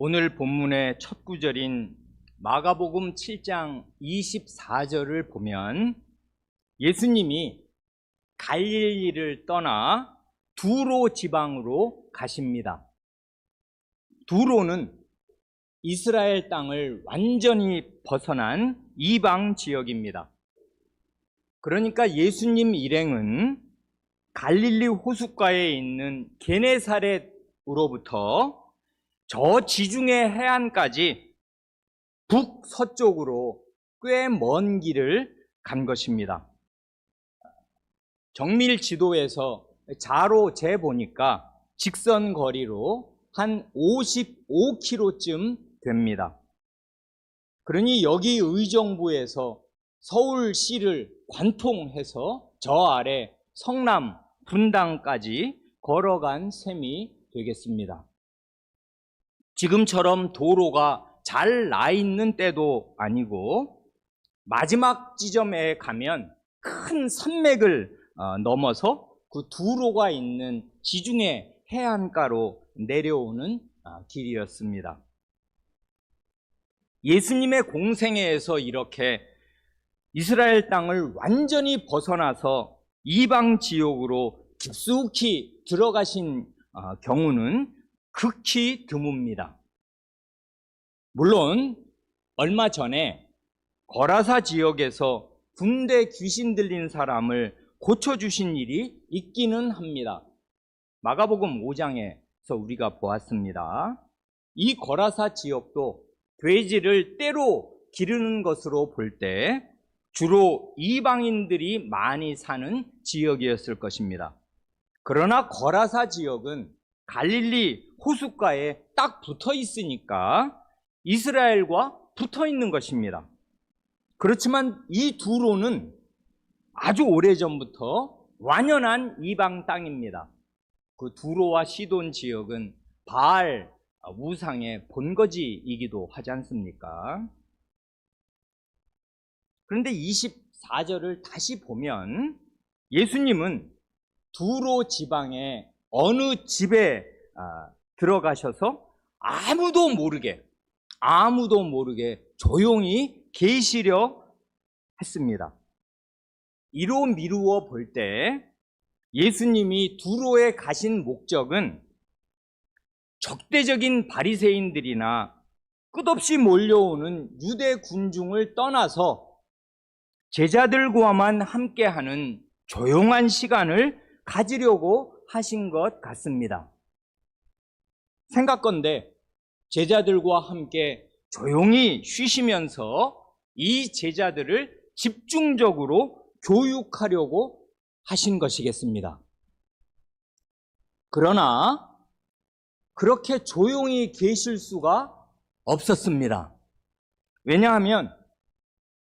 오늘 본문의 첫 구절인 마가복음 7장 24절을 보면 예수님이 갈릴리를 떠나 두로 지방으로 가십니다. 두로는 이스라엘 땅을 완전히 벗어난 이방 지역입니다. 그러니까 예수님 일행은 갈릴리 호숫가에 있는 게네사렛으로부터 저 지중해 해안까지 북서쪽으로 꽤 먼 길을 간 것입니다. 정밀 지도에서 자로 재보니까 직선 거리로 한 55km쯤 됩니다. 그러니 여기 의정부에서 서울시를 관통해서 저 아래 성남, 분당까지 걸어간 셈이 되겠습니다. 지금처럼 도로가 잘 나 있는 때도 아니고 마지막 지점에 가면 큰 산맥을 넘어서 그 두로가 있는 지중해 해안가로 내려오는 길이었습니다. 예수님의 공생애에서 이렇게 이스라엘 땅을 완전히 벗어나서 이방 지역으로 깊숙이 들어가신 경우는 극히 드뭅니다. 물론 얼마 전에 거라사 지역에서 군대 귀신 들린 사람을 고쳐주신 일이 있기는 합니다. 마가복음 5장에서 우리가 보았습니다. 이 거라사 지역도 돼지를 떼로 기르는 것으로 볼 때 주로 이방인들이 많이 사는 지역이었을 것입니다. 그러나 거라사 지역은 갈릴리 호숫가에 딱 붙어 있으니까 이스라엘과 붙어 있는 것입니다. 그렇지만 이 두로는 아주 오래전부터 완연한 이방 땅입니다. 그 두로와 시돈 지역은 바알 우상의 본거지이기도 하지 않습니까? 그런데 24절을 다시 보면 예수님은 두로 지방의 어느 집에 들어가셔서 아무도 모르게 조용히 계시려 했습니다. 이로 미루어 볼 때 예수님이 두로에 가신 목적은 적대적인 바리새인들이나 끝없이 몰려오는 유대 군중을 떠나서 제자들과만 함께하는 조용한 시간을 가지려고 하신 것 같습니다. 생각건대 제자들과 함께 조용히 쉬시면서 이 제자들을 집중적으로 교육하려고 하신 것이겠습니다. 그러나 그렇게 조용히 계실 수가 없었습니다. 왜냐하면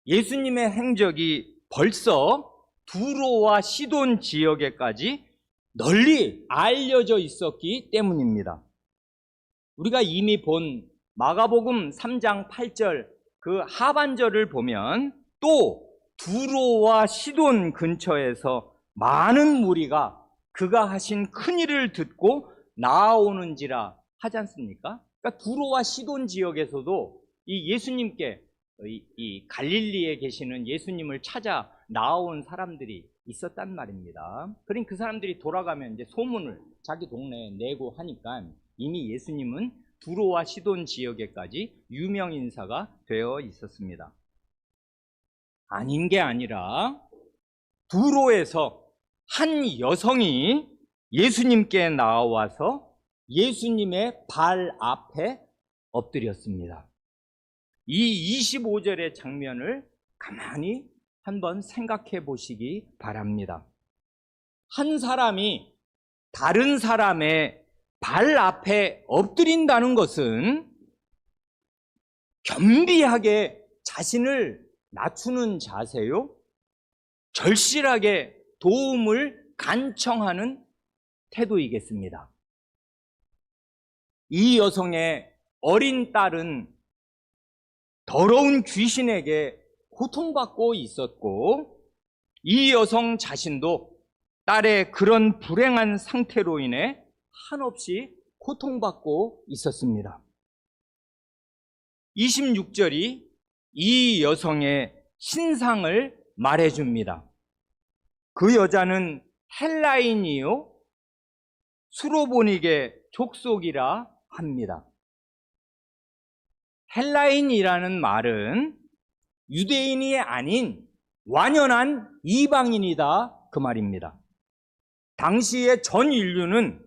예수님의 행적이 벌써 두로와 시돈 지역에까지 널리 알려져 있었기 때문입니다. 우리가 이미 본 마가복음 3장 8절 그 하반절을 보면 또 두로와 시돈 근처에서 많은 무리가 그가 하신 큰일을 듣고 나아오는지라 하지 않습니까? 그러니까 두로와 시돈 지역에서도 이 예수님께 이 갈릴리에 계시는 예수님을 찾아 나아온 사람들이 있었단 말입니다. 그러니 그 사람들이 돌아가면 이제 소문을 자기 동네에 내고 하니까 이미 예수님은 두로와 시돈 지역에까지 유명 인사가 되어 있었습니다. 아닌 게 아니라 두로에서 한 여성이 예수님께 나와서 예수님의 발 앞에 엎드렸습니다. 이 25절의 장면을 가만히 한번 생각해 보시기 바랍니다. 한 사람이 다른 사람의 발 앞에 엎드린다는 것은 겸비하게 자신을 낮추는 자세요. 절실하게 도움을 간청하는 태도이겠습니다. 이 여성의 어린 딸은 더러운 귀신에게 고통받고 있었고 이 여성 자신도 딸의 그런 불행한 상태로 인해 한없이 고통받고 있었습니다. 26절이 이 여성의 신상을 말해줍니다. 그 여자는 헬라인이요 수로보닉의 족속이라 합니다. 헬라인이라는 말은 유대인이 아닌 완연한 이방인이다 그 말입니다. 당시의 전 인류는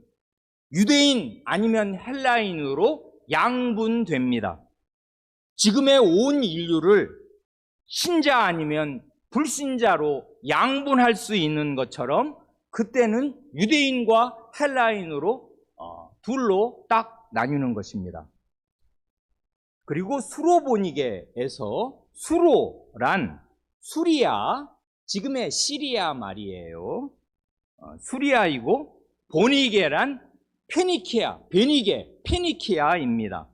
유대인 아니면 헬라인으로 양분됩니다. 지금의 온 인류를 신자 아니면 불신자로 양분할 수 있는 것처럼 그때는 유대인과 헬라인으로 둘로 딱 나뉘는 것입니다. 그리고 수로보니게에서 수로란 수리아, 지금의 시리아 말이에요. 수리아이고 보니게란 페니키아입니다.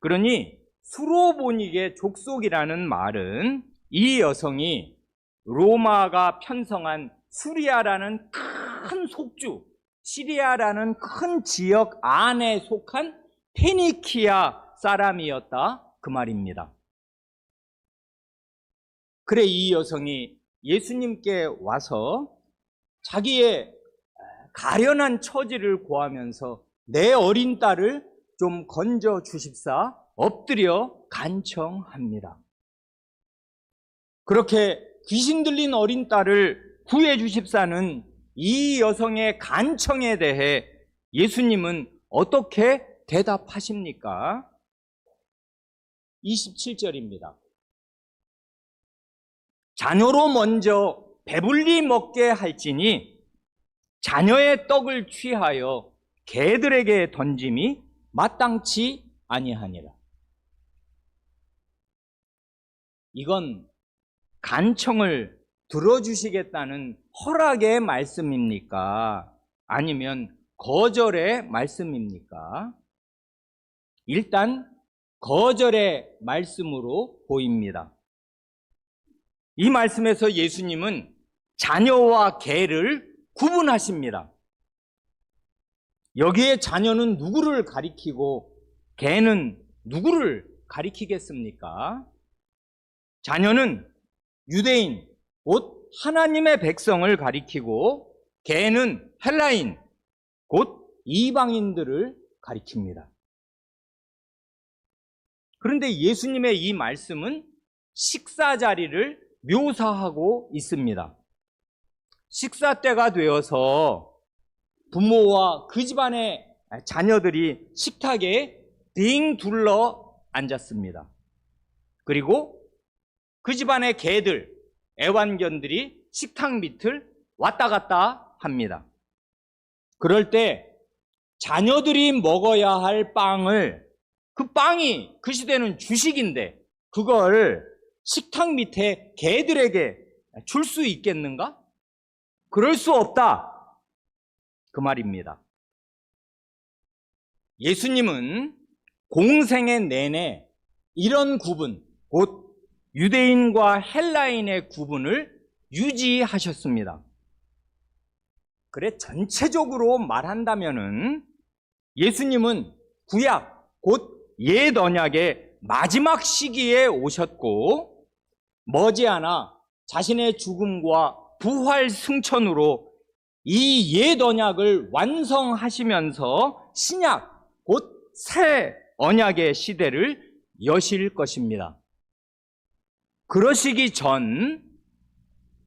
그러니 수로보니게 족속이라는 말은 이 여성이 로마가 편성한 수리아라는 큰 속주, 시리아라는 큰 지역 안에 속한 페니키아 사람이었다 그 말입니다. 그래 이 여성이 예수님께 와서 자기의 가련한 처지를 고하면서 내 어린 딸을 좀 건져 주십사 엎드려 간청합니다. 그렇게 귀신 들린 어린 딸을 구해 주십사는 이 여성의 간청에 대해 예수님은 어떻게 대답하십니까? 27절입니다. 자녀로 먼저 배불리 먹게 할지니 자녀의 떡을 취하여 개들에게 던짐이 마땅치 아니하니라. 이건 간청을 들어주시겠다는 허락의 말씀입니까? 아니면 거절의 말씀입니까? 일단 거절의 말씀으로 보입니다. 이 말씀에서 예수님은 자녀와 개를 구분하십니다. 여기에 자녀는 누구를 가리키고 개는 누구를 가리키겠습니까? 자녀는 유대인, 곧 하나님의 백성을 가리키고 개는 헬라인, 곧 이방인들을 가리킵니다. 그런데 예수님의 이 말씀은 식사 자리를 묘사하고 있습니다. 식사 때가 되어서 부모와 그 집안의 자녀들이 식탁에 빙 둘러 앉았습니다. 그리고 그 집안의 개들, 애완견들이 식탁 밑을 왔다 갔다 합니다. 그럴 때 자녀들이 먹어야 할 빵을, 그 빵이 그 시대는 주식인데 그걸 식탁 밑에 개들에게 줄 수 있겠는가? 그럴 수 없다 그 말입니다. 예수님은 공생애 내내 이런 구분, 곧 유대인과 헬라인의 구분을 유지하셨습니다. 그래 전체적으로 말한다면은 예수님은 구약, 곧 옛 언약의 마지막 시기에 오셨고 머지않아 자신의 죽음과 부활 승천으로 이 옛 언약을 완성하시면서 신약, 곧 새 언약의 시대를 여실 것입니다. 그러시기 전,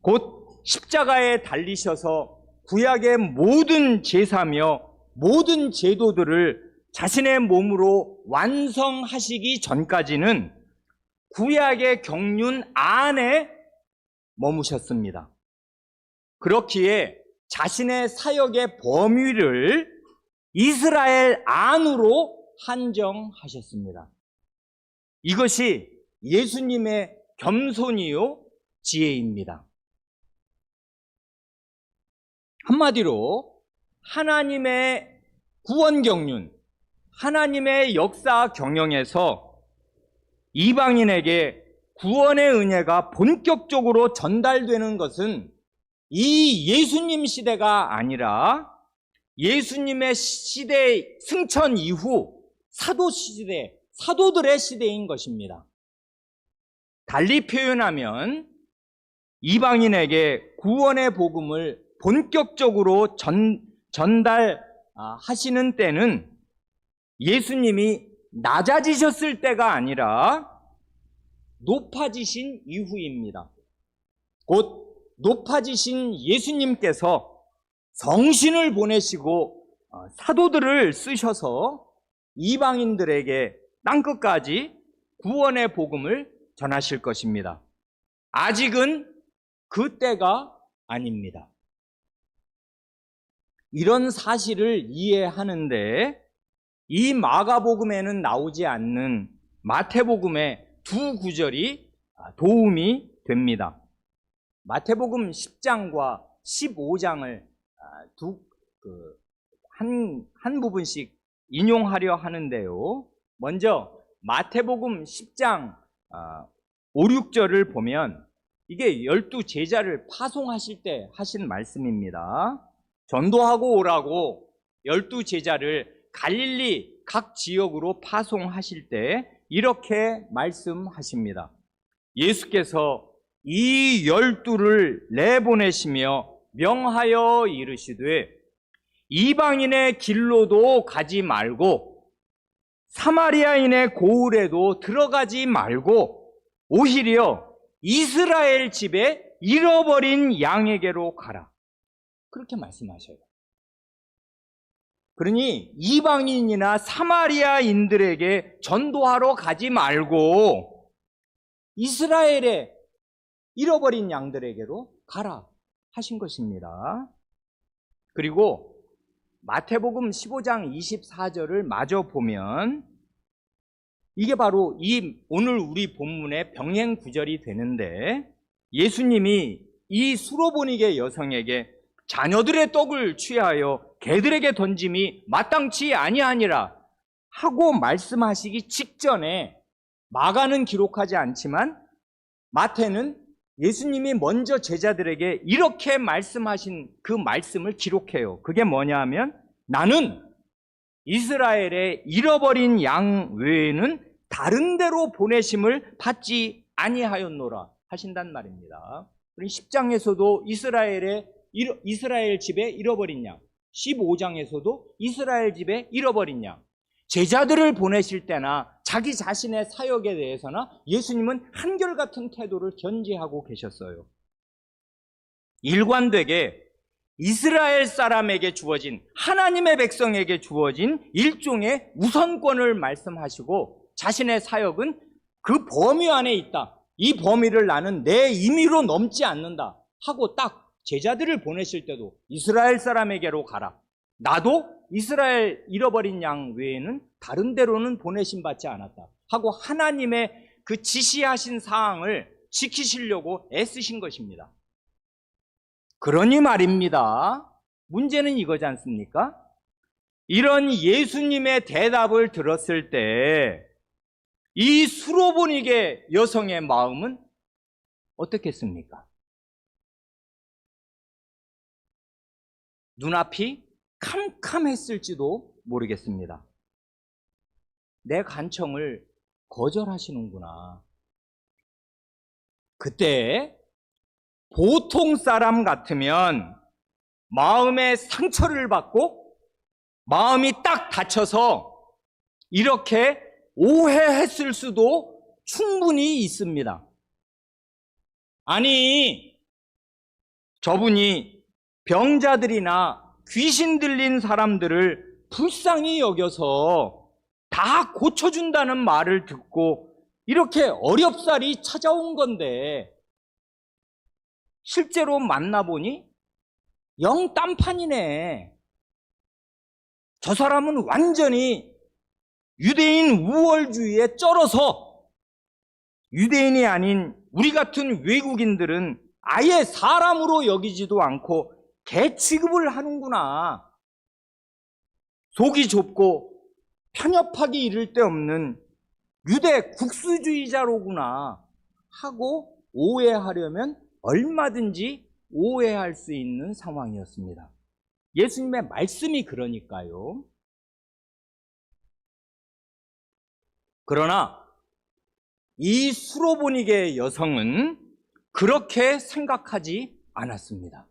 곧 십자가에 달리셔서 구약의 모든 제사며 모든 제도들을 자신의 몸으로 완성하시기 전까지는 구약의 경륜 안에 머무셨습니다. 그렇기에 자신의 사역의 범위를 이스라엘 안으로 한정하셨습니다. 이것이 예수님의 겸손이요 지혜입니다. 한마디로 하나님의 구원 경륜, 하나님의 역사 경영에서 이방인에게 구원의 은혜가 본격적으로 전달되는 것은 이 예수님 시대가 아니라 예수님의 시대 승천 이후 사도 시대, 사도들의 시대인 것입니다. 달리 표현하면 이방인에게 구원의 복음을 본격적으로 전달하시는 때는 예수님이 낮아지셨을 때가 아니라 높아지신 이후입니다. 곧 높아지신 예수님께서 성신을 보내시고 사도들을 쓰셔서 이방인들에게 땅끝까지 구원의 복음을 전하실 것입니다. 아직은 그 때가 아닙니다. 이런 사실을 이해하는데 이 마가복음에는 나오지 않는 마태복음의 두 구절이 도움이 됩니다. 마태복음 10장과 15장을 한 부분씩 인용하려 하는데요. 먼저 마태복음 10장 5, 6절을 보면 이게 12제자를 파송하실 때 하신 말씀입니다. 전도하고 오라고 12제자를 갈릴리 각 지역으로 파송하실 때 이렇게 말씀하십니다. 예수께서 이 12를 내보내시며 명하여 이르시되 이방인의 길로도 가지 말고 사마리아인의 고을에도 들어가지 말고 오히려 이스라엘 집에 잃어버린 양에게로 가라. 그렇게 말씀하셔요. 그러니 이방인이나 사마리아인들에게 전도하러 가지 말고 이스라엘의 잃어버린 양들에게로 가라 하신 것입니다. 그리고 마태복음 15장 24절을 마저 보면 이게 바로 오늘 우리 본문의 병행 구절이 되는데 예수님이 이 수로보니게 여성에게 자녀들의 떡을 취하여 개들에게 던짐이 마땅치 아니하니라 하고 말씀하시기 직전에 마가는 기록하지 않지만 마태는 예수님이 먼저 제자들에게 이렇게 말씀하신 그 말씀을 기록해요. 그게 뭐냐 하면 나는 이스라엘의 잃어버린 양 외에는 다른 데로 보내심을 받지 아니하였노라 하신단 말입니다. 10장에서도 이스라엘 집에 잃어버린 양, 15장에서도 이스라엘 집에 잃어버린 양, 제자들을 보내실 때나 자기 자신의 사역에 대해서나 예수님은 한결같은 태도를 견지하고 계셨어요. 일관되게 이스라엘 사람에게 주어진 하나님의 백성에게 주어진 일종의 우선권을 말씀하시고 자신의 사역은 그 범위 안에 있다. 이 범위를 나는 내 임의로 넘지 않는다 하고 딱 제자들을 보내실 때도 이스라엘 사람에게로 가라. 나도 이스라엘 잃어버린 양 외에는 다른 데로는 보내심 받지 않았다 하고 하나님의 그 지시하신 사항을 지키시려고 애쓰신 것입니다. 그러니 말입니다. 문제는 이거지 않습니까? 이런 예수님의 대답을 들었을 때 이 수로보니게 여성의 마음은 어떻겠습니까? 눈앞이 캄캄했을지도 모르겠습니다. 내 간청을 거절하시는구나. 그때 보통 사람 같으면 마음의 상처를 받고 마음이 딱 다쳐서 이렇게 오해했을 수도 충분히 있습니다. 아니, 저분이 병자들이나 귀신 들린 사람들을 불쌍히 여겨서 다 고쳐준다는 말을 듣고 이렇게 어렵사리 찾아온 건데 실제로 만나보니 영 딴판이네. 저 사람은 완전히 유대인 우월주의에 쩔어서 유대인이 아닌 우리 같은 외국인들은 아예 사람으로 여기지도 않고 개 취급을 하는구나. 속이 좁고 편협하기 이를 데 없는 유대 국수주의자로구나 하고 오해하려면 얼마든지 오해할 수 있는 상황이었습니다. 예수님의 말씀이 그러니까요. 그러나 이 수로보니게 여성은 그렇게 생각하지 않았습니다.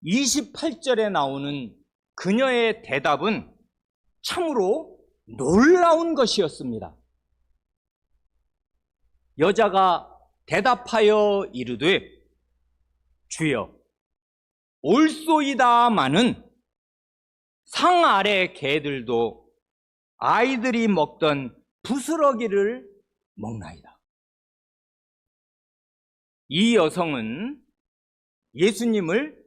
28절에 나오는 그녀의 대답은 참으로 놀라운 것이었습니다. 여자가 대답하여 이르되 주여 옳소이다마는 상 아래 개들도 아이들이 먹던 부스러기를 먹나이다. 이 여성은 예수님을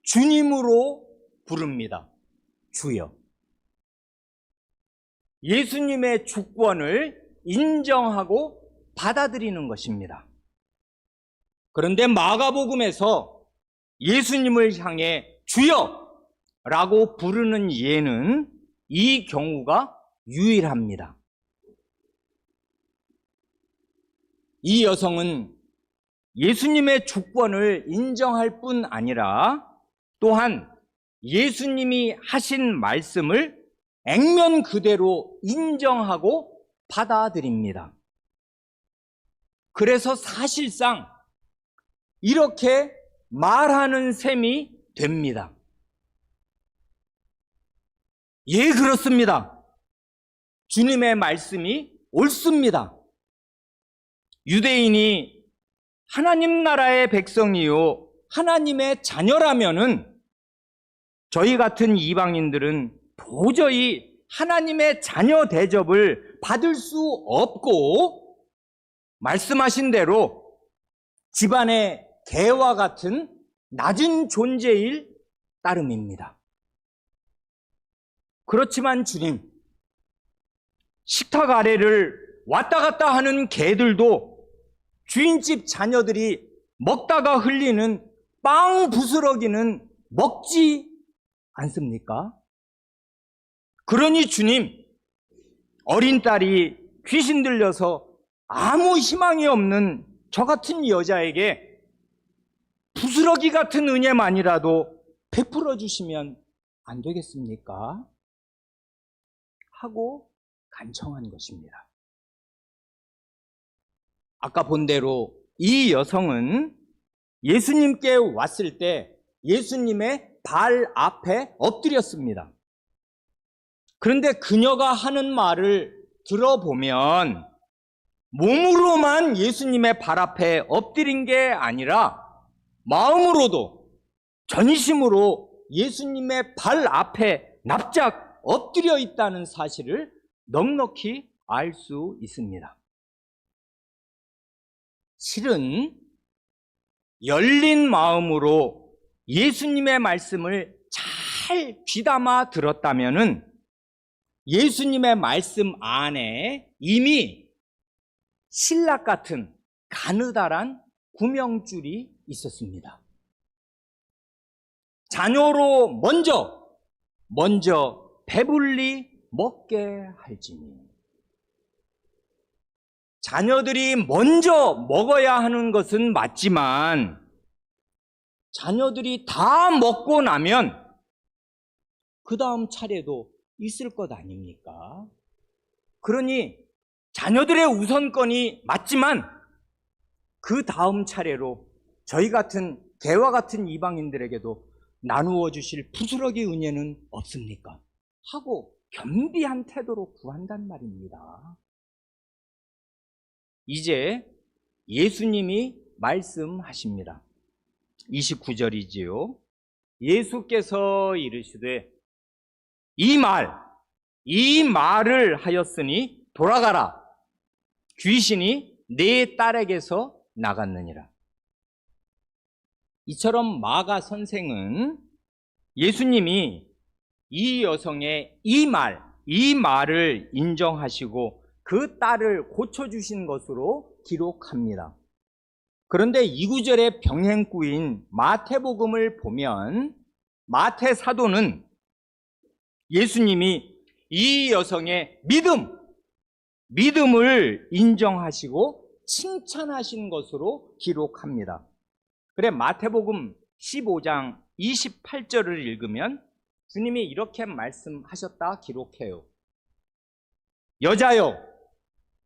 주님으로 부릅니다. 주여. 예수님의 주권을 인정하고 받아들이는 것입니다. 그런데 마가복음에서 예수님을 향해 주여! 라고 부르는 예는 이 경우가 유일합니다. 이 여성은 예수님의 주권을 인정할 뿐 아니라 또한 예수님이 하신 말씀을 액면 그대로 인정하고 받아들입니다. 그래서 사실상 이렇게 말하는 셈이 됩니다. 예, 그렇습니다. 주님의 말씀이 옳습니다. 유대인이 하나님 나라의 백성이요 하나님의 자녀라면은 저희 같은 이방인들은 도저히 하나님의 자녀 대접을 받을 수 없고 말씀하신 대로 집안의 개와 같은 낮은 존재일 따름입니다. 그렇지만 주님, 식탁 아래를 왔다 갔다 하는 개들도 주인집 자녀들이 먹다가 흘리는 빵 부스러기는 먹지 않습니까? 그러니 주님, 어린 딸이 귀신 들려서 아무 희망이 없는 저 같은 여자에게 부스러기 같은 은혜만이라도 베풀어 주시면 안 되겠습니까? 하고 간청한 것입니다. 아까 본 대로 이 여성은 예수님께 왔을 때 예수님의 발 앞에 엎드렸습니다. 그런데 그녀가 하는 말을 들어보면 몸으로만 예수님의 발 앞에 엎드린 게 아니라 마음으로도 전심으로 예수님의 발 앞에 납작 엎드려 있다는 사실을 넉넉히 알 수 있습니다. 실은 열린 마음으로 예수님의 말씀을 잘 귀담아 들었다면은 예수님의 말씀 안에 이미 신락 같은 가느다란 구명줄이 있었습니다. 자녀로 먼저 배불리 먹게 할지니. 자녀들이 먼저 먹어야 하는 것은 맞지만 자녀들이 다 먹고 나면 그 다음 차례도 있을 것 아닙니까? 그러니 자녀들의 우선권이 맞지만 그 다음 차례로 저희 같은 개와 같은 이방인들에게도 나누어 주실 부스러기 은혜는 없습니까? 하고 겸비한 태도로 구한단 말입니다. 이제 예수님이 말씀하십니다. 29절이지요. 예수께서 이르시되 이 말을 하였으니 돌아가라. 귀신이 네 딸에게서 나갔느니라. 이처럼 마가 선생은 예수님이 이 여성의 이 말을 인정하시고 그 딸을 고쳐주신 것으로 기록합니다. 그런데 이 구절의 병행구인 마태복음을 보면 마태 사도는 예수님이 이 여성의 믿음을 인정하시고 칭찬하신 것으로 기록합니다. 그래 마태복음 15장 28절을 읽으면 주님이 이렇게 말씀하셨다 기록해요. 여자여,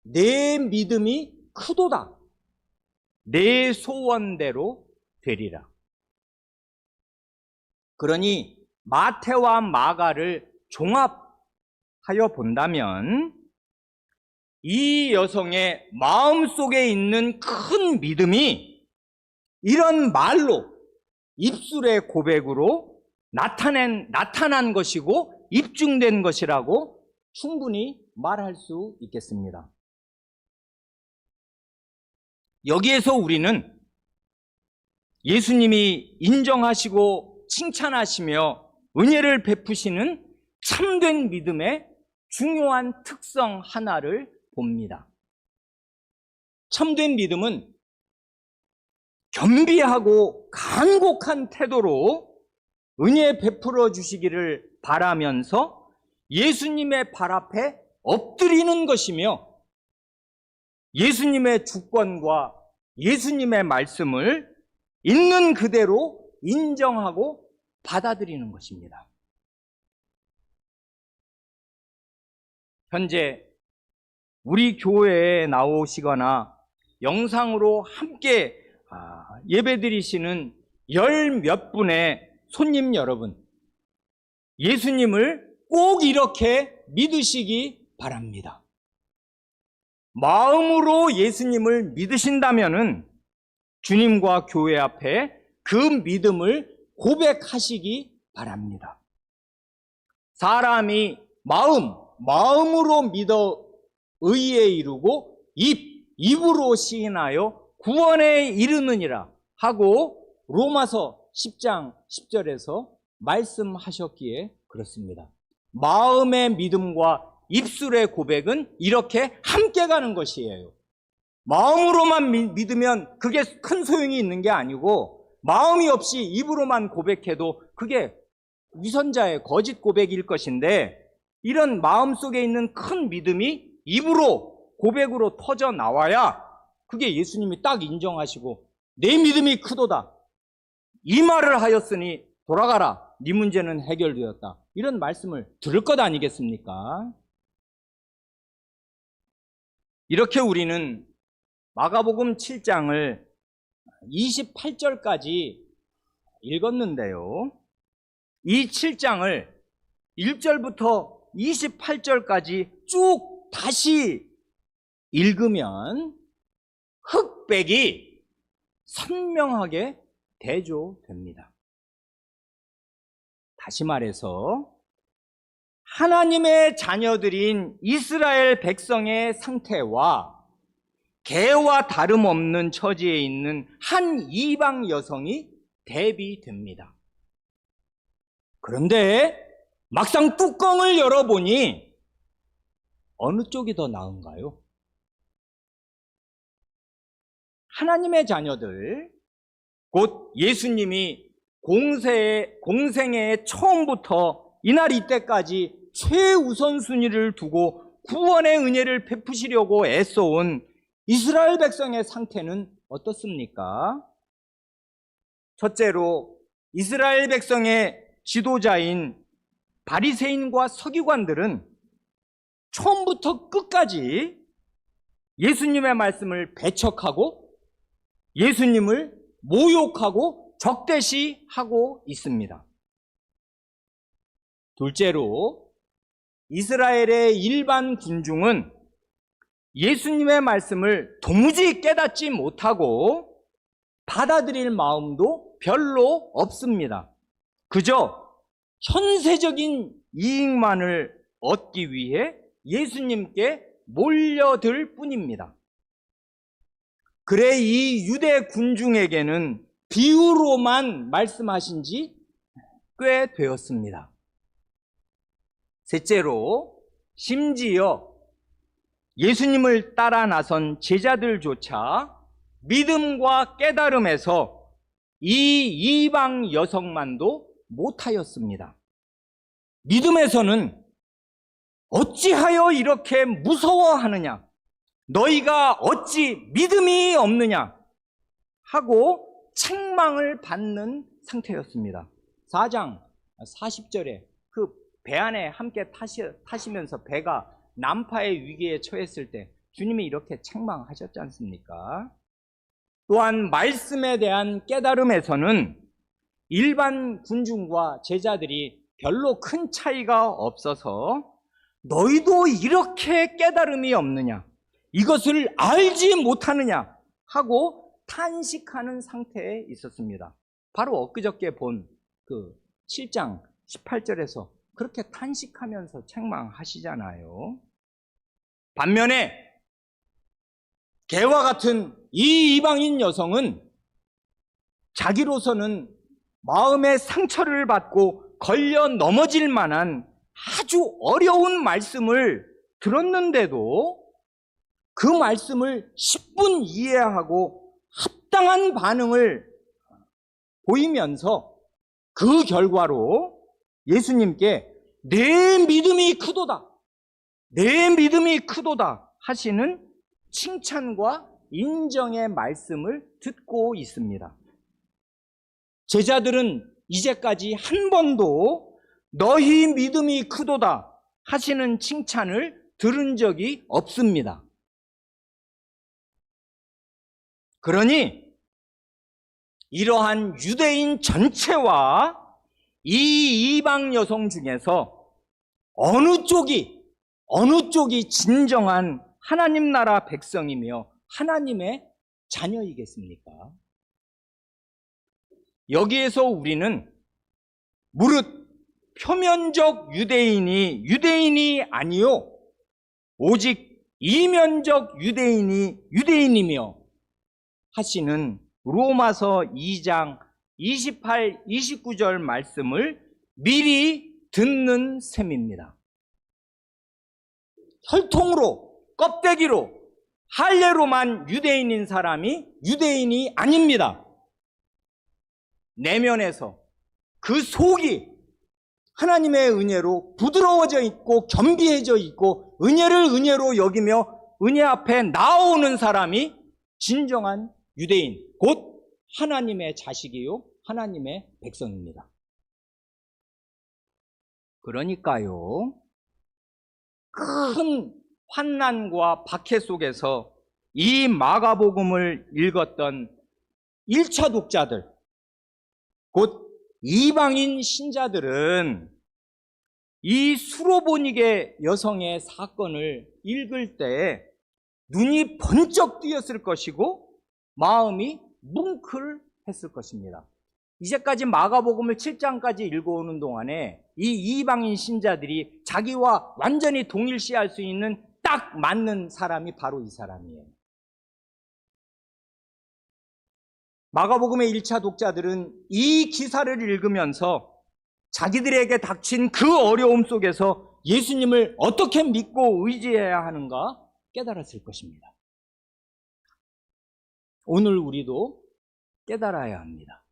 내 믿음이 크도다. 내 소원대로 되리라. 그러니 마태와 마가를 종합하여 본다면 이 여성의 마음속에 있는 큰 믿음이 이런 말로, 입술의 고백으로 나타난 것이고 입증된 것이라고 충분히 말할 수 있겠습니다. 여기에서 우리는 예수님이 인정하시고 칭찬하시며 은혜를 베푸시는 참된 믿음의 중요한 특성 하나를 봅니다. 참된 믿음은 겸비하고 간곡한 태도로 은혜 베풀어 주시기를 바라면서 예수님의 발 앞에 엎드리는 것이며 예수님의 주권과 예수님의 말씀을 있는 그대로 인정하고 받아들이는 것입니다. 현재 우리 교회에 나오시거나 영상으로 함께 예배드리시는 열 몇 분의 손님 여러분, 예수님을 꼭 이렇게 믿으시기 바랍니다. 마음으로 예수님을 믿으신다면은 주님과 교회 앞에 그 믿음을 고백하시기 바랍니다. 사람이 마음으로 믿어 의에 이르고 입으로 시인하여 구원에 이르느니라 하고 로마서 10장 10절에서 말씀하셨기에 그렇습니다. 마음의 믿음과 입술의 고백은 이렇게 함께 가는 것이에요. 마음으로만 믿으면 그게 큰 소용이 있는 게 아니고 마음이 없이 입으로만 고백해도 그게 위선자의 거짓 고백일 것인데 이런 마음속에 있는 큰 믿음이 입으로 고백으로 터져 나와야 그게 예수님이 딱 인정하시고 내 믿음이 크도다. 이 말을 하였으니 돌아가라. 네 문제는 해결되었다. 이런 말씀을 들을 것 아니겠습니까? 이렇게 우리는 마가복음 7장을 28절까지 읽었는데요. 이 7장을 1절부터 28절까지 쭉 다시 읽으면 흑백이 선명하게 대조됩니다. 다시 말해서 하나님의 자녀들인 이스라엘 백성의 상태와 개와 다름없는 처지에 있는 한 이방 여성이 대비됩니다. 그런데 막상 뚜껑을 열어보니 어느 쪽이 더 나은가요? 하나님의 자녀들, 곧 예수님이 공생의 처음부터 이날 이때까지 최우선순위를 두고 구원의 은혜를 베푸시려고 애써온 이스라엘 백성의 상태는 어떻습니까? 첫째로 이스라엘 백성의 지도자인 바리새인과 서기관들은 처음부터 끝까지 예수님의 말씀을 배척하고 예수님을 모욕하고 적대시하고 있습니다. 둘째로 이스라엘의 일반 군중은 예수님의 말씀을 도무지 깨닫지 못하고 받아들일 마음도 별로 없습니다. 그저 현세적인 이익만을 얻기 위해 예수님께 몰려들 뿐입니다. 그래 이 유대 군중에게는 비유로만 말씀하신 지 꽤 되었습니다. 셋째로 심지어 예수님을 따라 나선 제자들조차 믿음과 깨달음에서 이 이방 여성만도 못하였습니다. 믿음에서는 어찌하여 이렇게 무서워하느냐? 너희가 어찌 믿음이 없느냐? 하고 책망을 받는 상태였습니다. 4장 40절에 그 배 안에 함께 타시면서 배가 난파의 위기에 처했을 때 주님이 이렇게 책망하셨지 않습니까? 또한 말씀에 대한 깨달음에서는 일반 군중과 제자들이 별로 큰 차이가 없어서 너희도 이렇게 깨달음이 없느냐? 이것을 알지 못하느냐? 하고 탄식하는 상태에 있었습니다. 바로 엊그저께 본 그 7장 18절에서 그렇게 탄식하면서 책망하시잖아요. 반면에 개와 같은 이 이방인 여성은 자기로서는 마음의 상처를 받고 걸려 넘어질 만한 아주 어려운 말씀을 들었는데도 그 말씀을 10분 이해하고 합당한 반응을 보이면서 그 결과로 예수님께 내 믿음이 크도다, 내 믿음이 크도다 하시는 칭찬과 인정의 말씀을 듣고 있습니다. 제자들은 이제까지 한 번도 너희 믿음이 크도다 하시는 칭찬을 들은 적이 없습니다. 그러니 이러한 유대인 전체와 이 이방 여성 중에서 어느 쪽이 진정한 하나님 나라 백성이며 하나님의 자녀이겠습니까? 여기에서 우리는 무릇 표면적 유대인이 아니요 오직 이면적 유대인이며 하시는 로마서 2장 28, 29절 말씀을 미리 듣는 셈입니다. 혈통으로, 껍데기로, 할례로만 유대인인 사람이 유대인이 아닙니다. 내면에서 그 속이 하나님의 은혜로 부드러워져 있고 겸비해져 있고 은혜를 은혜로 여기며 은혜 앞에 나오는 사람이 진정한 유대인, 곧 하나님의 자식이요 하나님의 백성입니다. 그러니까요, 큰 환난과 박해 속에서 이 마가복음을 읽었던 1차 독자들, 곧 이방인 신자들은 이 수로보니게 여성의 사건을 읽을 때 눈이 번쩍 뜨였을 것이고 마음이 뭉클했을 것입니다. 이제까지 마가복음을 7장까지 읽어오는 동안에 이 이방인 신자들이 자기와 완전히 동일시할 수 있는 딱 맞는 사람이 바로 이 사람이에요. 마가복음의 1차 독자들은 이 기사를 읽으면서 자기들에게 닥친 그 어려움 속에서 예수님을 어떻게 믿고 의지해야 하는가 깨달았을 것입니다. 오늘 우리도 깨달아야 합니다.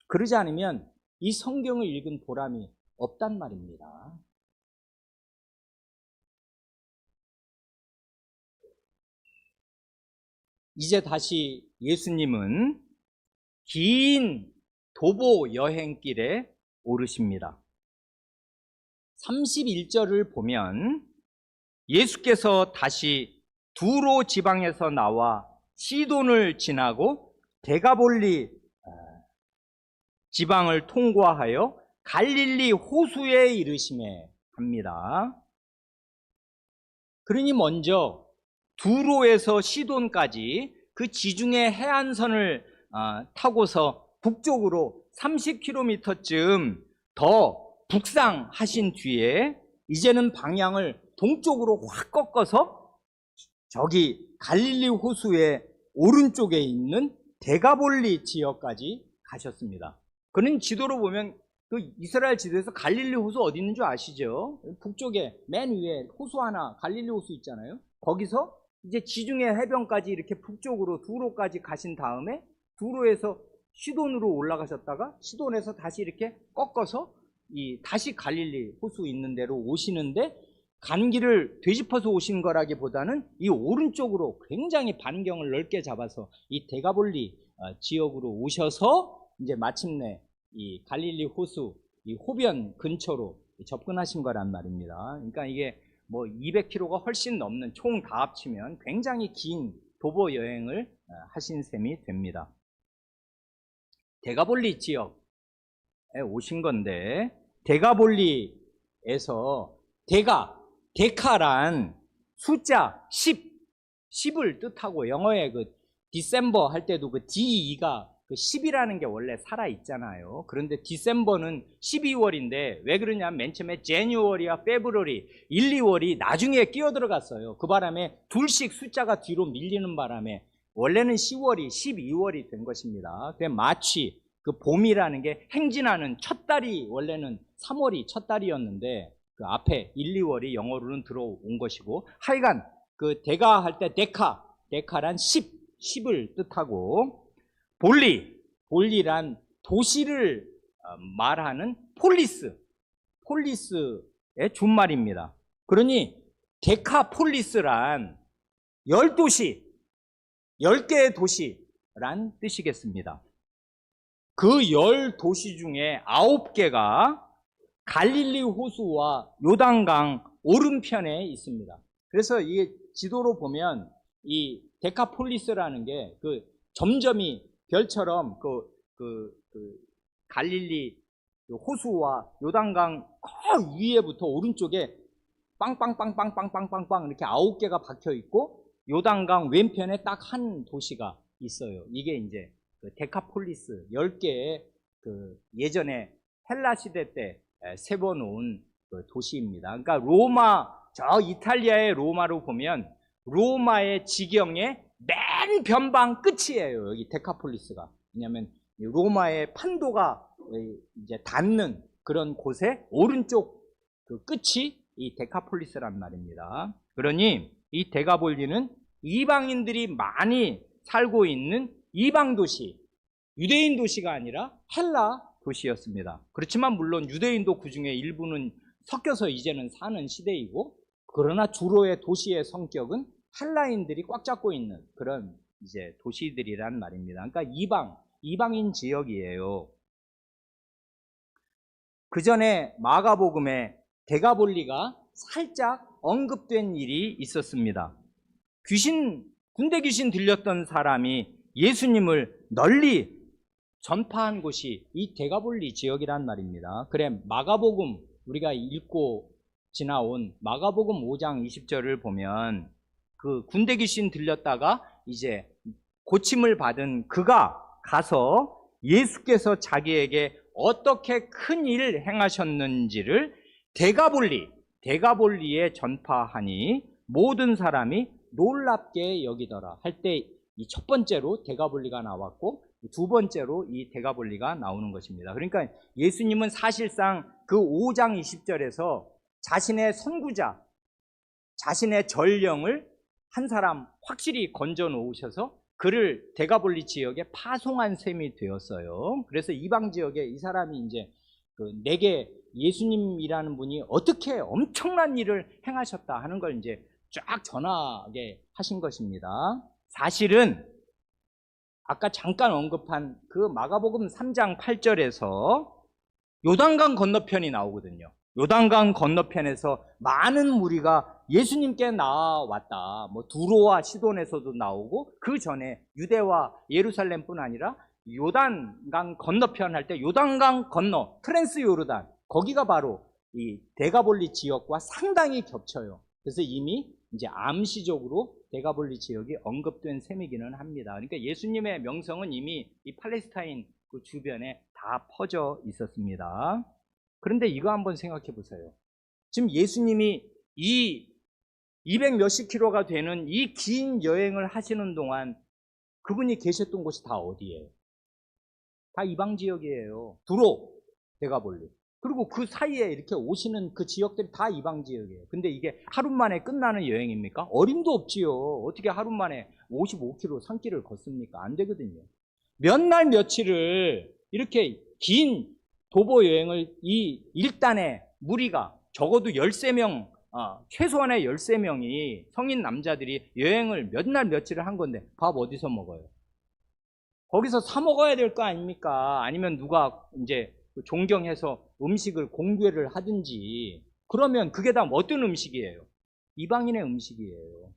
그러지 않으면 이 성경을 읽은 보람이 없단 말입니다. 이제 다시 예수님은 긴 도보 여행길에 오르십니다. 31절을 보면 예수께서 다시 두로 지방에서 나와 시돈을 지나고 데가볼리 지방을 통과하여 갈릴리 호수에 이르시매 합니다. 그러니 먼저 두로에서 시돈까지 그 지중해 해안선을 타고서 북쪽으로 30km쯤 더 북상하신 뒤에 이제는 방향을 동쪽으로 확 꺾어서 저기 갈릴리 호수의 오른쪽에 있는 데가볼리 지역까지 가셨습니다. 그는 지도로 보면 그 이스라엘 지도에서 갈릴리 호수 어디 있는 줄 아시죠? 북쪽에 맨 위에 호수 하나, 갈릴리 호수 있잖아요. 거기서 이제 지중해 해변까지 이렇게 북쪽으로 두로까지 가신 다음에 두로에서 시돈으로 올라가셨다가 시돈에서 다시 이렇게 꺾어서 다시 갈릴리 호수 있는 데로 오시는데 간 길을 되짚어서 오신 거라기보다는 이 오른쪽으로 굉장히 반경을 넓게 잡아서 이 데가볼리 지역으로 오셔서 이제 마침내 이 갈릴리 호수 이 호변 근처로 접근하신 거란 말입니다. 그러니까 이게 뭐 200km가 훨씬 넘는 총 다 합치면 굉장히 긴 도보 여행을 하신 셈이 됩니다. 데가볼리 지역에 오신 건데, 데가볼리에서 데카란 숫자 10을 뜻하고, 영어의 그 디셈버 할 때도 그 D2가 그 10이라는 게 원래 살아있잖아요. 그런데 디셈버는 12월인데 왜 그러냐면 맨 처음에 제뉴얼이와 페브러리 1, 2월이 나중에 끼어 들어갔어요. 그 바람에 둘씩 숫자가 뒤로 밀리는 바람에 원래는 10월이 12월이 된 것입니다. 그 마치 그 봄이라는 게 행진하는 첫 달이 원래는 3월이 첫 달이었는데 그 앞에 1, 2월이 영어로는 들어온 것이고, 하여간 그 데가 할 때 데카란 10을 뜻하고, 볼리란 도시를 말하는 폴리스의 준말입니다. 그러니 데카폴리스란 10도시, 10개의 도시란 뜻이겠습니다. 그 10도시 중에 9개가 갈릴리 호수와 요단강 오른편에 있습니다. 그래서 이 지도로 보면 이 데카폴리스라는 게 그 점점이 별처럼 갈릴리 호수와 요단강 위에부터 오른쪽에 빵빵빵빵빵빵빵빵 이렇게 9개가 박혀 있고, 요단강 왼편에 딱 한 도시가 있어요. 이게 이제 그 데카폴리스 10개의 그 예전에 헬라 시대 때 세워놓은 그 도시입니다. 그러니까 로마, 저 이탈리아의 로마로 보면 로마의 지경의 맨 변방 끝이에요, 여기 데카폴리스가. 왜냐하면 로마의 판도가 이제 닿는 그런 곳에 오른쪽 그 끝이 이 데카폴리스란 말입니다. 그러니 이 데가볼리는 이방인들이 많이 살고 있는 이방 도시, 유대인 도시가 아니라 헬라 도시였습니다. 그렇지만 물론 유대인도 그 중에 일부는 섞여서 이제는 사는 시대이고, 그러나 주로의 도시의 성격은 헬라인들이 꽉 잡고 있는 그런 이제 도시들이란 말입니다. 그러니까 이방인 지역이에요. 그 전에 마가복음에 데가볼리가 살짝 언급된 일이 있었습니다. 군대 귀신 들렸던 사람이 예수님을 널리 전파한 곳이 이 데가볼리 지역이란 말입니다. 그래, 마가복음 우리가 읽고 지나온 마가복음 5장 20절을 보면 그 군대 귀신 들렸다가 이제 고침을 받은 그가 가서 예수께서 자기에게 어떻게 큰 일을 행하셨는지를 데가볼리에 전파하니 모든 사람이 놀랍게 여기더라 할 때 이 첫 번째로 데가볼리가 나왔고, 두 번째로 이 데가볼리가 나오는 것입니다. 그러니까 예수님은 사실상 그 5장 20절에서 자신의 선구자, 자신의 전령을 한 사람 확실히 건져 놓으셔서 그를 데가볼리 지역에 파송한 셈이 되었어요. 그래서 이방 지역에 이 사람이 이제 내게 예수님이라는 분이 어떻게 엄청난 일을 행하셨다 하는 걸 이제 쫙 전하게 하신 것입니다. 사실은 아까 잠깐 언급한 그 마가복음 3장 8절에서 요단강 건너편이 나오거든요. 요단강 건너편에서 많은 무리가 예수님께 나왔다. 뭐 두로와 시돈에서도 나오고, 그 전에 유대와 예루살렘뿐 아니라 요단강 건너편 할 때 요단강 건너 트랜스 요르단, 거기가 바로 이 데가볼리 지역과 상당히 겹쳐요. 그래서 이미 이제 암시적으로 데가볼리 지역이 언급된 셈이기는 합니다. 그러니까 예수님의 명성은 이미 이 팔레스타인 그 주변에 다 퍼져 있었습니다. 그런데 이거 한번 생각해 보세요. 지금 예수님이 이 200 몇십 킬로가 되는 이 긴 여행을 하시는 동안 그분이 계셨던 곳이 다 어디예요? 다 이방 지역이에요. 두로, 데가볼리. 그리고 그 사이에 이렇게 오시는 그 지역들이 다 이방 지역이에요. 근데 이게 하루 만에 끝나는 여행입니까? 어림도 없지요. 어떻게 하루 만에 55km 산길을 걷습니까? 안 되거든요. 몇 날 며칠을 이렇게 긴 도보 여행을 이 일단의 무리가 적어도 13명, 최소한의 13명이 성인 남자들이 여행을 몇 날 며칠을 한 건데 밥 어디서 먹어요? 거기서 사 먹어야 될 거 아닙니까? 아니면 누가 이제 존경해서 음식을 공개를 하든지. 그러면 그게 다 어떤 음식이에요? 이방인의 음식이에요.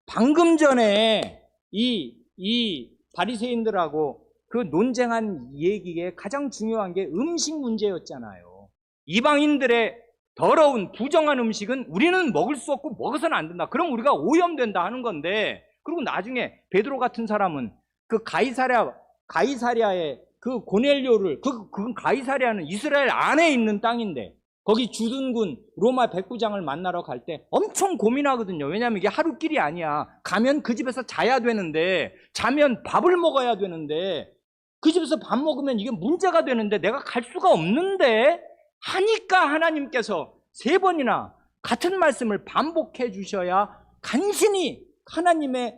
방금 전에 이 바리새인들하고 그 논쟁한 얘기에 가장 중요한 게 음식 문제였잖아요. 이방인들의 더러운 부정한 음식은 우리는 먹을 수 없고 먹어서는 안 된다. 그럼 우리가 오염된다 하는 건데, 그리고 나중에 베드로 같은 사람은 그 가이사랴의 그 고넬료를, 그 가이사랴는 이스라엘 안에 있는 땅인데 거기 주둔군 로마 백부장을 만나러 갈 때 엄청 고민하거든요. 왜냐하면 이게 하루길이 아니야. 가면 그 집에서 자야 되는데, 자면 밥을 먹어야 되는데, 그 집에서 밥 먹으면 이게 문제가 되는데 내가 갈 수가 없는데 하니까 하나님께서 3번이나 같은 말씀을 반복해 주셔야 간신히 하나님의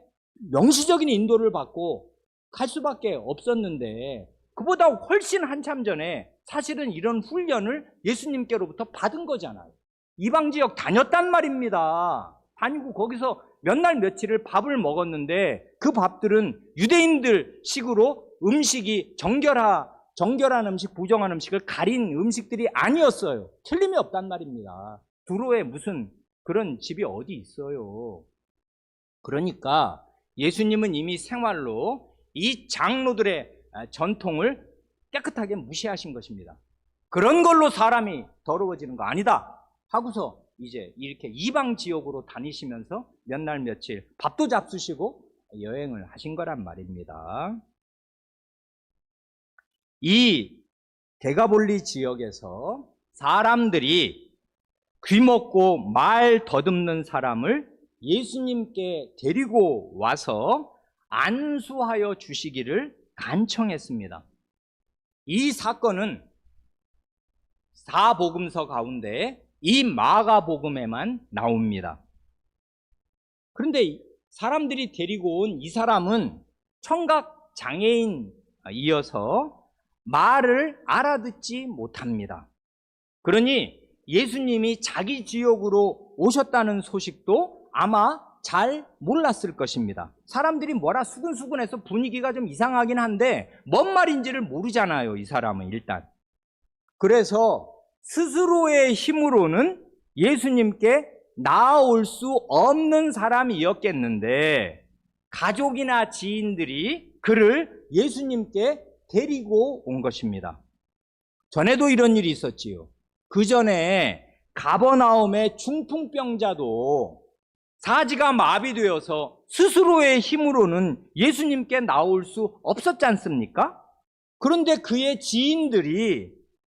명시적인 인도를 받고 갈 수밖에 없었는데, 그보다 훨씬 한참 전에 사실은 이런 훈련을 예수님께로부터 받은 거잖아요. 이방 지역 다녔단 말입니다. 다니고 거기서 몇 날 며칠을 밥을 먹었는데 그 밥들은 유대인들 식으로 음식이 정결한 음식, 부정한 음식을 가린 음식들이 아니었어요. 틀림이 없단 말입니다. 두로에 무슨 그런 집이 어디 있어요. 그러니까 예수님은 이미 생활로 이 장로들의 전통을 깨끗하게 무시하신 것입니다. 그런 걸로 사람이 더러워지는 거 아니다 하고서 이제 이렇게 이방 지역으로 다니시면서 몇 날 며칠 밥도 잡수시고 여행을 하신 거란 말입니다. 이 데가볼리 지역에서 사람들이 귀먹고 말 더듬는 사람을 예수님께 데리고 와서 안수하여 주시기를 간청했습니다. 이 사건은 4복음서 가운데 이 마가복음에만 나옵니다. 그런데 사람들이 데리고 온 이 사람은 청각 장애인이어서 말을 알아듣지 못합니다. 그러니 예수님이 자기 지역으로 오셨다는 소식도 아마 잘 몰랐을 것입니다. 사람들이 뭐라 수근수근해서 분위기가 좀 이상하긴 한데 뭔 말인지를 모르잖아요, 이 사람은 일단. 그래서 스스로의 힘으로는 예수님께 나아올 수 없는 사람이었겠는데 가족이나 지인들이 그를 예수님께 데리고 온 것입니다. 전에도 이런 일이 있었지요. 그 전에 가버나움의 중풍병자도 사지가 마비되어서 스스로의 힘으로는 예수님께 나올 수 없었지 않습니까? 그런데 그의 지인들이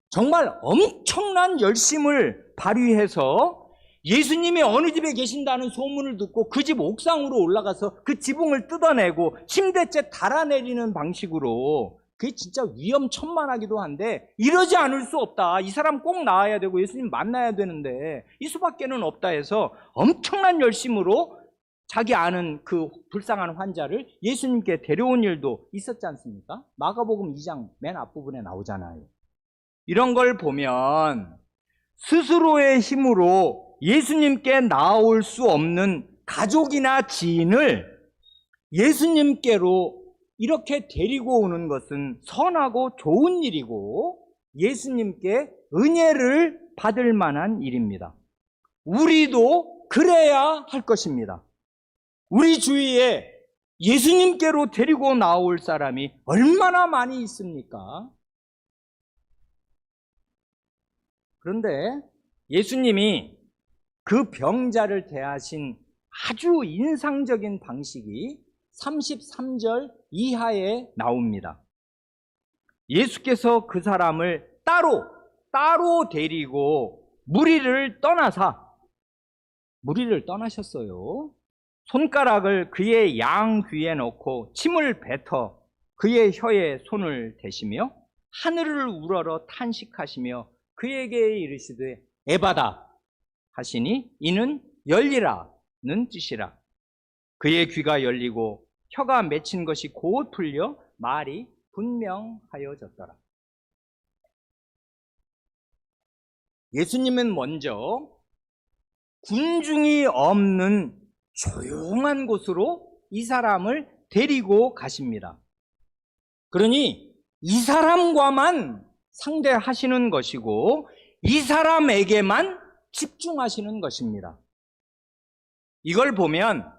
정말 엄청난 열심을 발휘해서 예수님이 어느 집에 계신다는 소문을 듣고 그 집 옥상으로 올라가서 그 지붕을 뜯어내고 침대째 달아내리는 방식으로, 그게 진짜 위험천만하기도 한데 이러지 않을 수 없다. 이 사람 꼭 나와야 되고 예수님 만나야 되는데 이 수밖에는 없다 해서 엄청난 열심으로 자기 아는 그 불쌍한 환자를 예수님께 데려온 일도 있었지 않습니까? 마가복음 2장 맨 앞부분에 나오잖아요. 이런 걸 보면 스스로의 힘으로 예수님께 나올 수 없는 가족이나 지인을 예수님께로 이렇게 데리고 오는 것은 선하고 좋은 일이고 예수님께 은혜를 받을 만한 일입니다. 우리도 그래야 할 것입니다. 우리 주위에 예수님께로 데리고 나올 사람이 얼마나 많이 있습니까? 그런데 예수님이 그 병자를 대하신 아주 인상적인 방식이 33절 이하에 나옵니다. 예수께서 그 사람을 따로 데리고 무리를 떠나셨어요. 손가락을 그의 양 귀에 넣고 침을 뱉어 그의 혀에 손을 대시며 하늘을 우러러 탄식하시며 그에게 이르시되 에바다 하시니 이는 열리라는 뜻이라. 그의 귀가 열리고 혀가 맺힌 것이 곧 풀려 말이 분명하여졌더라. 예수님은 먼저 군중이 없는 조용한 곳으로 이 사람을 데리고 가십니다. 그러니 이 사람과만 상대하시는 것이고 이 사람에게만 집중하시는 것입니다. 이걸 보면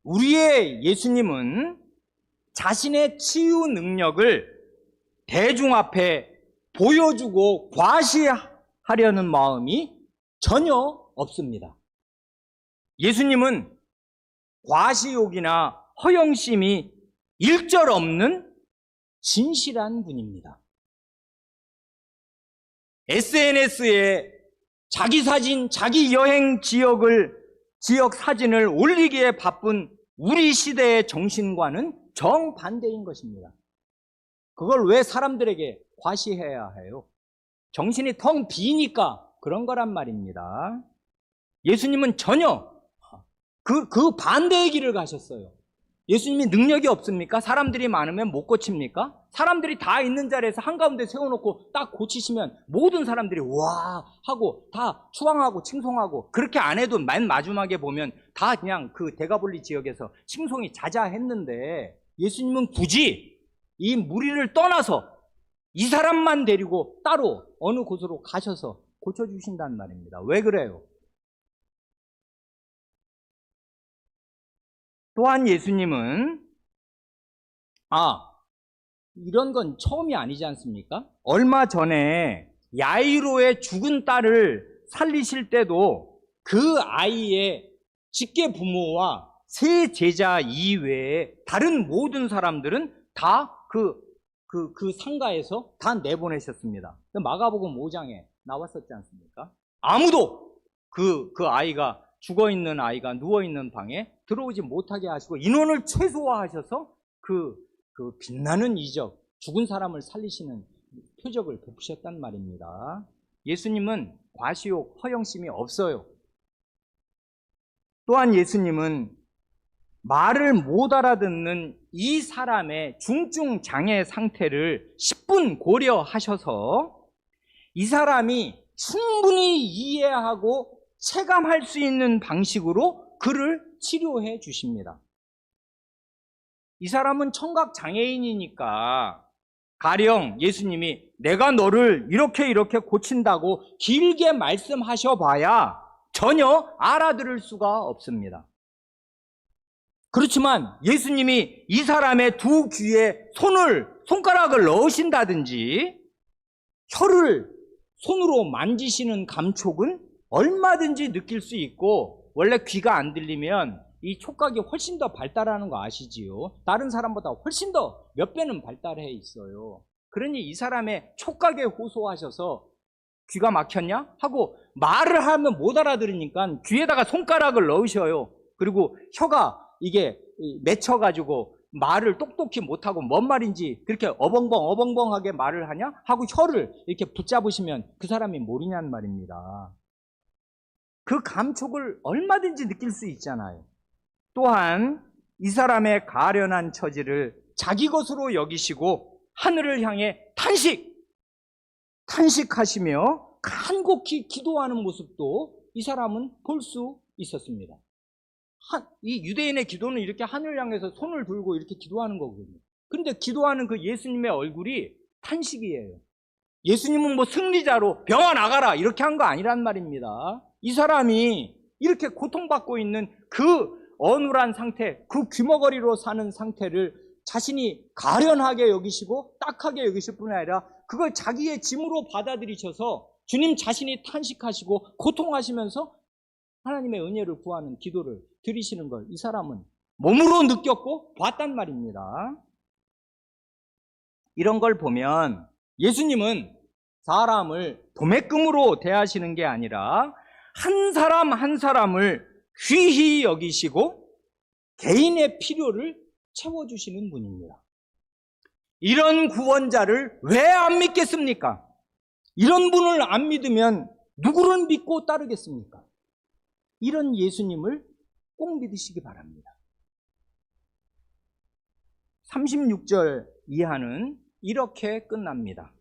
우리의 예수님은 자신의 치유 능력을 대중 앞에 보여주고 과시하려는 마음이 전혀 없습니다. 예수님은 과시욕이나 허영심이 일절 없는 진실한 분입니다. SNS에 자기 사진, 자기 여행 지역 사진을 올리기에 바쁜 우리 시대의 정신과는 정반대인 것입니다. 그걸 왜 사람들에게 과시해야 해요? 정신이 텅 비니까 그런 거란 말입니다. 예수님은 전혀 그 반대의 길을 가셨어요. 예수님이 능력이 없습니까? 사람들이 많으면 못 고칩니까? 사람들이 다 있는 자리에서 한가운데 세워놓고 딱 고치시면 모든 사람들이 와 하고 다 추앙하고 칭송하고, 그렇게 안 해도 맨 마지막에 보면 다 그냥 그 대가볼리 지역에서 칭송이 자자했는데, 예수님은 굳이 이 무리를 떠나서 이 사람만 데리고 따로 어느 곳으로 가셔서 고쳐주신다는 말입니다. 왜 그래요? 또한 예수님은 이런 건 처음이 아니지 않습니까? 얼마 전에 야이로의 죽은 딸을 살리실 때도 그 아이의 직계 부모와 세 제자 이외에 다른 모든 사람들은 다 그 상가에서 다 내보내셨습니다. 마가복음 5장에 나왔었지 않습니까? 아무도 그 아이가, 죽어있는 아이가 누워있는 방에 들어오지 못하게 하시고 인원을 최소화하셔서 그 빛나는 이적, 죽은 사람을 살리시는 표적을 베푸셨단 말입니다. 예수님은 과시욕, 허영심이 없어요. 또한 예수님은 말을 못 알아듣는 이 사람의 중증 장애 상태를 10분 고려하셔서 이 사람이 충분히 이해하고 체감할 수 있는 방식으로 그를 치료해 주십니다. 이 사람은 청각 장애인이니까 가령 예수님이 내가 너를 이렇게 고친다고 길게 말씀하셔봐야 전혀 알아들을 수가 없습니다. 그렇지만 예수님이 이 사람의 두 귀에 손가락을 넣으신다든지 혀를 손으로 만지시는 감촉은 얼마든지 느낄 수 있고, 원래 귀가 안 들리면 이 촉각이 훨씬 더 발달하는 거 아시지요? 다른 사람보다 훨씬 더 몇 배는 발달해 있어요. 그러니 이 사람의 촉각에 호소하셔서 귀가 막혔냐? 하고 말을 하면 못 알아들으니까 귀에다가 손가락을 넣으셔요. 그리고 혀가 이게 맺혀가지고 말을 똑똑히 못하고 뭔 말인지 그렇게 어벙벙하게 말을 하냐? 하고 혀를 이렇게 붙잡으시면 그 사람이 모르냐는 말입니다. 그 감촉을 얼마든지 느낄 수 있잖아요. 또한 이 사람의 가련한 처지를 자기 것으로 여기시고 하늘을 향해 탄식하시며 간곡히 기도하는 모습도 이 사람은 볼 수 있었습니다. 이 유대인의 기도는 이렇게 하늘 향해서 손을 들고 이렇게 기도하는 거거든요. 그런데 기도하는 그 예수님의 얼굴이 탄식이에요. 예수님은 뭐 승리자로 병아 나가라 이렇게 한 거 아니란 말입니다. 이 사람이 이렇게 고통받고 있는 그 어눌한 상태, 그 귀머거리로 사는 상태를 자신이 가련하게 여기시고 딱하게 여기실 뿐 아니라 그걸 자기의 짐으로 받아들이셔서 주님 자신이 탄식하시고 고통하시면서 하나님의 은혜를 구하는 기도를 드리시는 걸 이 사람은 몸으로 느꼈고 봤단 말입니다. 이런 걸 보면 예수님은 사람을 도매금으로 대하시는 게 아니라 한 사람 한 사람을 귀히 여기시고 개인의 필요를 채워주시는 분입니다. 이런 구원자를 왜 안 믿겠습니까? 이런 분을 안 믿으면 누구를 믿고 따르겠습니까? 이런 예수님을 꼭 믿으시기 바랍니다. 36절 이하는 이렇게 끝납니다.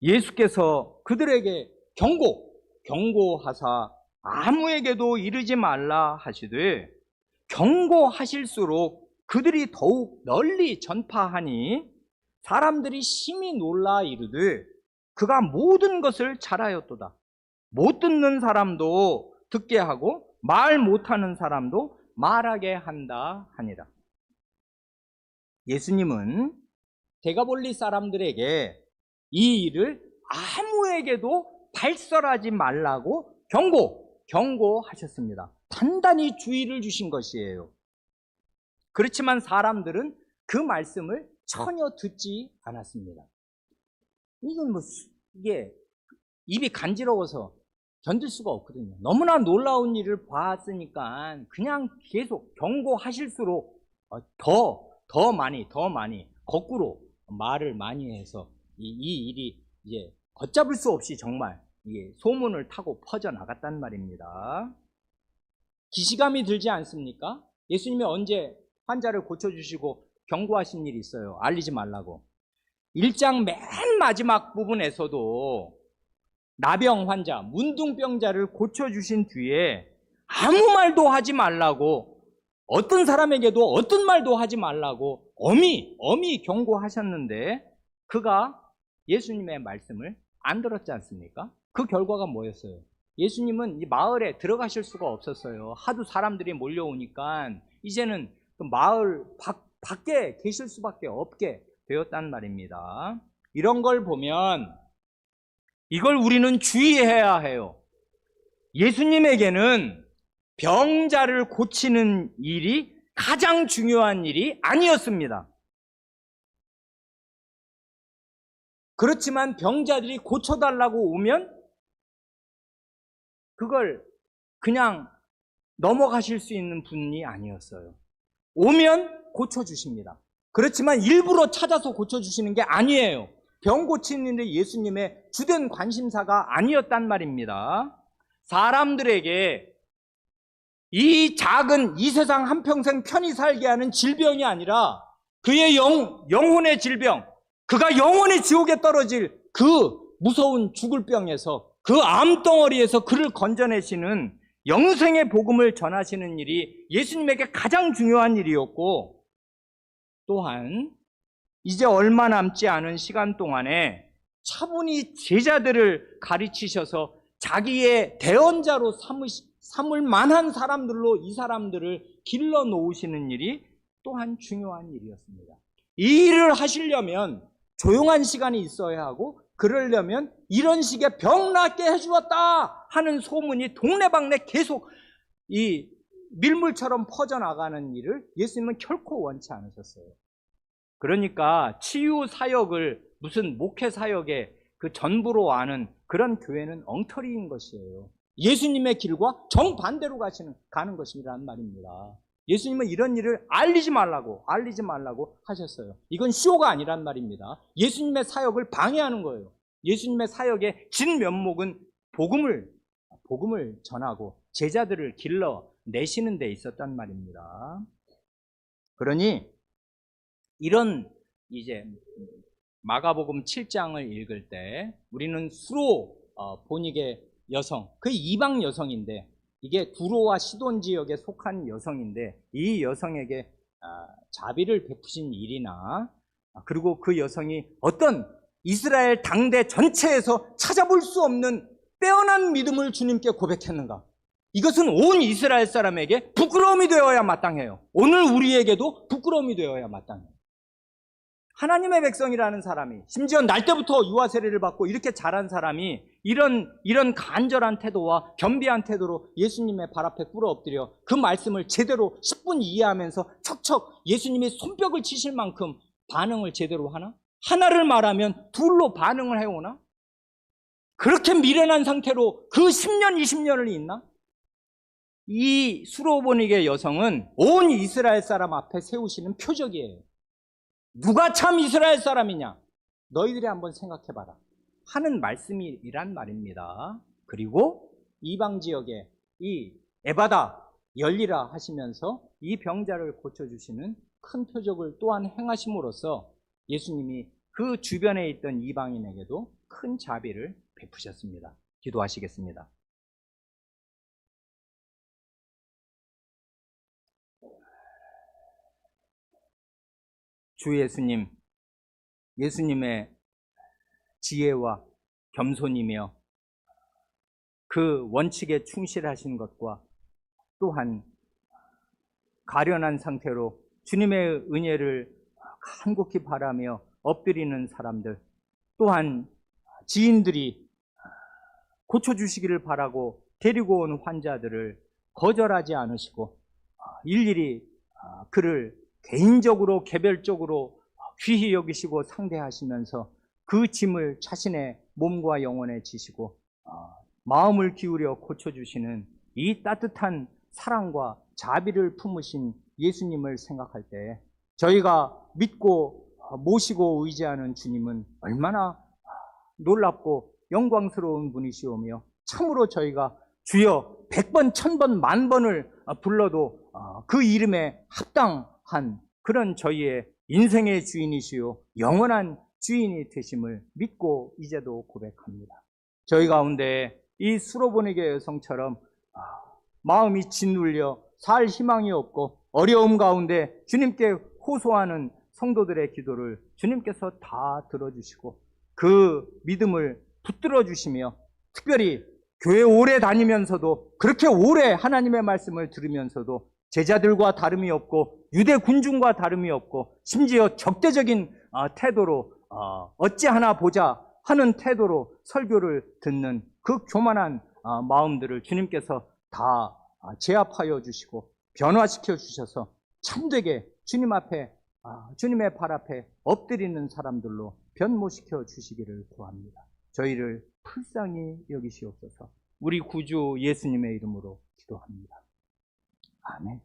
예수께서 그들에게 경고하사 아무에게도 이르지 말라 하시되 경고하실수록 그들이 더욱 널리 전파하니 사람들이 심히 놀라 이르되 그가 모든 것을 잘하였도다. 못 듣는 사람도 듣게 하고 말 못하는 사람도 말하게 한다 하니라. 예수님은 데가볼리 사람들에게 이 일을 아무에게도 발설하지 말라고 경고하셨습니다. 단단히 주의를 주신 것이에요. 그렇지만 사람들은 그 말씀을 전혀 듣지 않았습니다. 이건 이게 입이 간지러워서 견딜 수가 없거든요. 너무나 놀라운 일을 봤으니까 그냥 계속 경고하실수록 더 많이 거꾸로 말을 많이 해서 이 일이 이제 걷잡을 수 없이 정말 소문을 타고 퍼져나갔단 말입니다. 기시감이 들지 않습니까? 예수님이 언제 환자를 고쳐주시고 경고하신 일이 있어요. 알리지 말라고. 1장 맨 마지막 부분에서도 나병 환자, 문둥병자를 고쳐주신 뒤에 아무 말도 하지 말라고, 어떤 사람에게도 어떤 말도 하지 말라고 엄히 경고하셨는데 그가 예수님의 말씀을 안 들었지 않습니까? 그 결과가 뭐였어요? 예수님은 이 마을에 들어가실 수가 없었어요. 하도 사람들이 몰려오니까 이제는 그 마을 밖에 계실 수밖에 없게 되었단 말입니다. 이런 걸 보면 이걸 우리는 주의해야 해요. 예수님에게는 병자를 고치는 일이 가장 중요한 일이 아니었습니다. 그렇지만 병자들이 고쳐달라고 오면 그걸 그냥 넘어가실 수 있는 분이 아니었어요. 오면 고쳐주십니다. 그렇지만 일부러 찾아서 고쳐주시는 게 아니에요. 병 고치는 데 예수님의 주된 관심사가 아니었단 말입니다. 사람들에게 이 작은 이 세상 한평생 편히 살게 하는 질병이 아니라 그의 영혼의 질병, 그가 영원히 지옥에 떨어질 그 무서운 죽을 병에서, 그 암덩어리에서 그를 건져내시는 영생의 복음을 전하시는 일이 예수님에게 가장 중요한 일이었고, 또한 이제 얼마 남지 않은 시간 동안에 차분히 제자들을 가르치셔서 자기의 대언자로 삼을 만한 사람들로 이 사람들을 길러 놓으시는 일이 또한 중요한 일이었습니다. 이 일을 하시려면 조용한 시간이 있어야 하고, 그러려면 이런 식의 병 낫게 해주었다 하는 소문이 동네방네 계속 이 밀물처럼 퍼져나가는 일을 예수님은 결코 원치 않으셨어요. 그러니까 치유 사역을 무슨 목회 사역의 그 전부로 아는 그런 교회는 엉터리인 것이에요. 예수님의 길과 정반대로 가는 것이란 말입니다. 예수님은 이런 일을 알리지 말라고 하셨어요. 이건 쇼가 아니란 말입니다. 예수님의 사역을 방해하는 거예요. 예수님의 사역의 진면목은 복음을 전하고 제자들을 길러 내시는 데 있었단 말입니다. 그러니 이런 이제 마가복음 7장을 읽을 때 우리는 수로 보닉의 여성, 그 이방 여성인데, 이게 두로와 시돈 지역에 속한 여성인데, 이 여성에게 자비를 베푸신 일이나, 그리고 그 여성이 어떤 이스라엘 당대 전체에서 찾아볼 수 없는 빼어난 믿음을 주님께 고백했는가, 이것은 온 이스라엘 사람에게 부끄러움이 되어야 마땅해요. 오늘 우리에게도 부끄러움이 되어야 마땅해요. 하나님의 백성이라는 사람이, 심지어 날 때부터 유아 세례를 받고 이렇게 자란 사람이 이런 간절한 태도와 겸비한 태도로 예수님의 발 앞에 꿇어 엎드려 그 말씀을 제대로 10분 이해하면서 척척 예수님이 손뼉을 치실 만큼 반응을 제대로 하나? 하나를 말하면 둘로 반응을 해오나? 그렇게 미련한 상태로 그 10년, 20년을 있나? 이 수로보닉의 여성은 온 이스라엘 사람 앞에 세우시는 표적이에요. 누가 참 이스라엘 사람이냐? 너희들이 한번 생각해봐라 하는 말씀이란 말입니다. 그리고 이방 지역에 이 에바다 열리라 하시면서 이 병자를 고쳐주시는 큰 표적을 또한 행하심으로써 예수님이 그 주변에 있던 이방인에게도 큰 자비를 베푸셨습니다. 기도하시겠습니다. 주 예수님, 예수님의 지혜와 겸손이며 그 원칙에 충실하신 것과 또한 가련한 상태로 주님의 은혜를 간곡히 바라며 엎드리는 사람들, 또한 지인들이 고쳐주시기를 바라고 데리고 온 환자들을 거절하지 않으시고 일일이 그를 개인적으로 개별적으로 귀히 여기시고 상대하시면서 그 짐을 자신의 몸과 영혼에 지시고 마음을 기울여 고쳐주시는 이 따뜻한 사랑과 자비를 품으신 예수님을 생각할 때 저희가 믿고 모시고 의지하는 주님은 얼마나 놀랍고 영광스러운 분이시오며 참으로 저희가 주여 100번, 1000번, 10,000번을 불러도 그 이름에 합당한 그런 저희의 인생의 주인이시요 영원한 주인이 되심을 믿고 이제도 고백합니다. 저희 가운데 이 수로보내게 여성처럼 마음이 짓눌려 살 희망이 없고 어려움 가운데 주님께 호소하는 성도들의 기도를 주님께서 다 들어주시고 그 믿음을 붙들어 주시며 특별히 교회 오래 다니면서도 그렇게 오래 하나님의 말씀을 들으면서도 제자들과 다름이 없고 유대 군중과 다름이 없고 심지어 적대적인 태도로 어찌하나 보자 하는 태도로 설교를 듣는 그 교만한 마음들을 주님께서 다 제압하여 주시고 변화시켜 주셔서 참되게 주님 앞에 주님의 발 앞에 엎드리는 사람들로 변모시켜 주시기를 구합니다. 저희를 불쌍히 여기시옵소서. 우리 구주 예수님의 이름으로 기도합니다. 아멘.